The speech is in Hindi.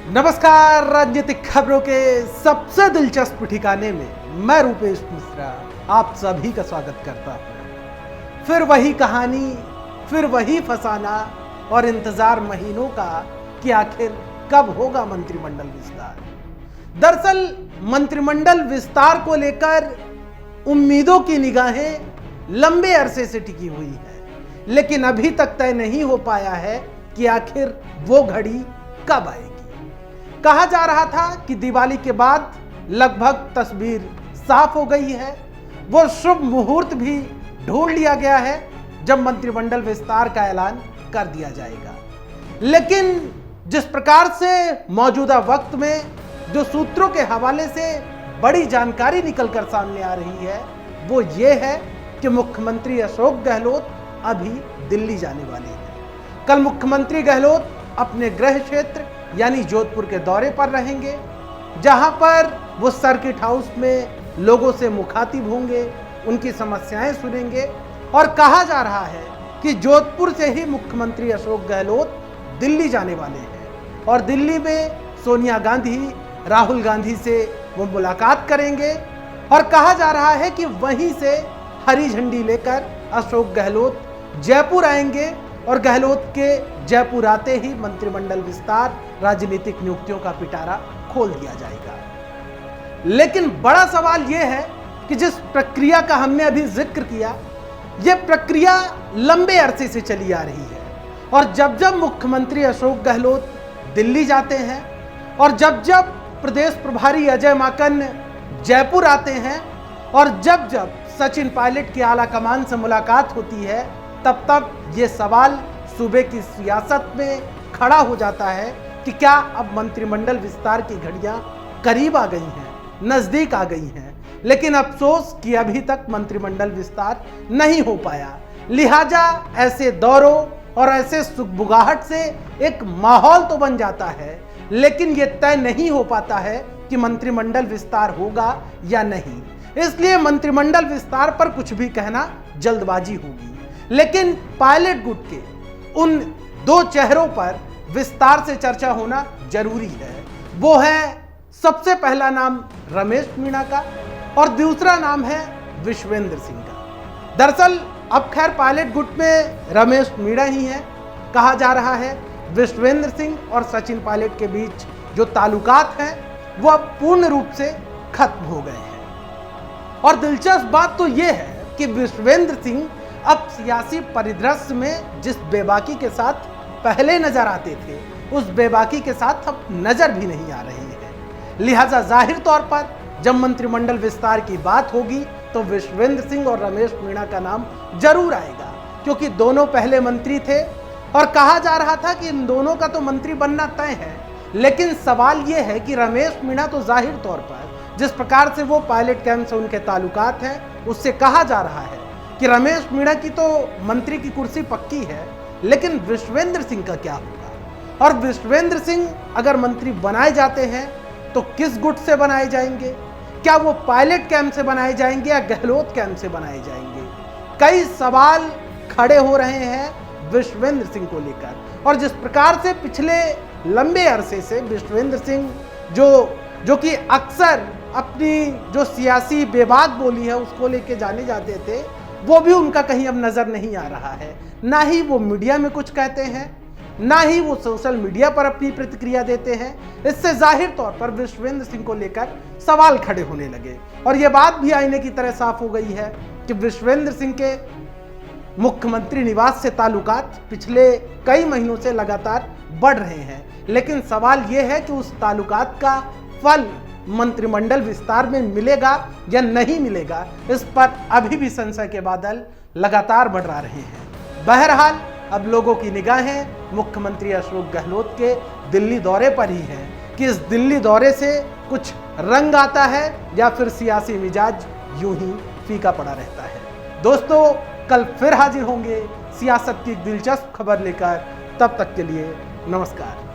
नमस्कार। राजनीतिक खबरों के सबसे दिलचस्प ठिकाने में मैं रूपेश मिश्रा आप सभी का स्वागत करता हूं। फिर वही कहानी, फिर वही फसाना और इंतजार महीनों का कि आखिर कब होगा मंत्रिमंडल विस्तार। दरअसल मंत्रिमंडल विस्तार को लेकर उम्मीदों की निगाहें लंबे अरसे से टिकी हुई है, लेकिन अभी तक तय नहीं हो पाया है कि आखिर वो घड़ी कब आएगी। कहा जा रहा था कि दिवाली के बाद लगभग तस्वीर साफ हो गई है। वो शुभ मुहूर्त भी ढूंढ लिया गया है जब मंत्रिमंडल विस्तार का ऐलान कर दिया जाएगा। लेकिन जिस प्रकार से मौजूदा वक्त में जो सूत्रों के हवाले से बड़ी जानकारी निकलकर सामने आ रही है वो ये है कि मुख्यमंत्री अशोक गहलोत अभी दिल्ली जाने वाले हैं। कल मुख्यमंत्री गहलोत अपने गृह क्षेत्र यानी जोधपुर के दौरे पर रहेंगे, जहां पर वो सर्किट हाउस में लोगों से मुखातिब होंगे, उनकी समस्याएं सुनेंगे। और कहा जा रहा है कि जोधपुर से ही मुख्यमंत्री अशोक गहलोत दिल्ली जाने वाले हैं और दिल्ली में सोनिया गांधी, राहुल गांधी से वो मुलाकात करेंगे। और कहा जा रहा है कि वहीं से हरी झंडी लेकर अशोक गहलोत जयपुर आएंगे और गहलोत के जयपुर आते ही मंत्रिमंडल विस्तार, राजनीतिक नियुक्तियों का पिटारा खोल दिया जाएगा। लेकिन बड़ा सवाल यह है कि जिस प्रक्रिया का हमने अभी जिक्र किया, यह प्रक्रिया लंबे अरसे से चली आ रही है। और जब जब मुख्यमंत्री अशोक गहलोत दिल्ली जाते हैं और जब जब प्रदेश प्रभारी अजय माकन जयपुर आते हैं और जब जब सचिन पायलट की आला कमान से मुलाकात होती है, तब तब ये सवाल सूबे की सियासत में खड़ा हो जाता है कि क्या अब मंत्रिमंडल विस्तार की घड़ियां करीब आ गई हैं, नजदीक आ गई हैं। लेकिन अफसोस कि अभी तक मंत्रिमंडल विस्तार नहीं हो पाया। लिहाजा ऐसे दौरों और ऐसे सुगबुगाहट से एक माहौल तो बन जाता है, लेकिन यह तय नहीं हो पाता है कि मंत्रिमंडल विस्तार होगा या नहीं। इसलिए मंत्रिमंडल विस्तार पर कुछ भी कहना जल्दबाजी होगी। लेकिन पायलट गुट के उन दो चेहरों पर विस्तार से चर्चा होना जरूरी है। वो है सबसे पहला नाम रमेश मीणा का और दूसरा नाम है विश्वेंद्र सिंह का। दरअसल अब खैर पायलट गुट में रमेश मीणा ही है। कहा जा रहा है विश्वेंद्र सिंह और सचिन पायलट के बीच जो ताल्लुकात हैं वो अब पूर्ण रूप से खत्म हो गए हैं। और दिलचस्प बात तो यह है कि विश्वेंद्र सिंह अब सियासी परिदृश्य में जिस बेबाकी के साथ पहले नजर आते थे, उस बेबाकी के साथ अब नजर भी नहीं आ रहे हैं। लिहाजा जाहिर तौर पर जब मंत्रिमंडल विस्तार की बात होगी तो विश्वेंद्र सिंह और रमेश मीणा का नाम जरूर आएगा, क्योंकि दोनों पहले मंत्री थे और कहा जा रहा था कि इन दोनों का तो मंत्री बनना तय है। लेकिन सवाल यह है कि रमेश मीणा तो जाहिर तौर पर जिस प्रकार से वो पायलट कैंप से उनके ताल्लुकात हैं, उससे कहा जा रहा है कि रमेश मीणा की तो मंत्री की कुर्सी पक्की है। लेकिन विश्वेंद्र सिंह का क्या होगा? और विश्वेंद्र सिंह अगर मंत्री बनाए जाते हैं तो किस गुट से बनाए जाएंगे? क्या वो पायलट कैंप से बनाए जाएंगे या गहलोत कैंप से बनाए जाएंगे? कई सवाल खड़े हो रहे हैं विश्वेंद्र सिंह को लेकर। और जिस प्रकार से पिछले लंबे अरसे से विश्वेंद्र सिंह जो कि अक्सर अपनी जो सियासी बेबाक बोली है उसको लेके जाने जाते थे, वो भी उनका कहीं अब नजर नहीं आ रहा है। ना ही वो मीडिया में कुछ कहते हैं, ना ही वो सोशल मीडिया पर अपनी प्रतिक्रिया देते हैं। इससे जाहिर तौर पर विश्वेंद्र सिंह को लेकर सवाल खड़े होने लगे। और ये बात भी आईने की तरह साफ हो गई है कि विश्वेंद्र सिंह के मुख्यमंत्री निवास से ताल्लुकात पिछले कई महीनों से लगातार बढ़ रहे हैं। लेकिन सवाल यह है कि उस ताल्लुकात का फल मंत्रिमंडल विस्तार में मिलेगा या नहीं मिलेगा, इस पर अभी भी संशय के बादल लगातार बढ़ा रहे हैं। बहरहाल अब लोगों की निगाहें मुख्यमंत्री अशोक गहलोत के दिल्ली दौरे पर ही है कि इस दिल्ली दौरे से कुछ रंग आता है या फिर सियासी मिजाज यूं ही फीका पड़ा रहता है। दोस्तों, कल फिर हाजिर होंगे सियासत की दिलचस्प खबर लेकर। तब तक के लिए नमस्कार।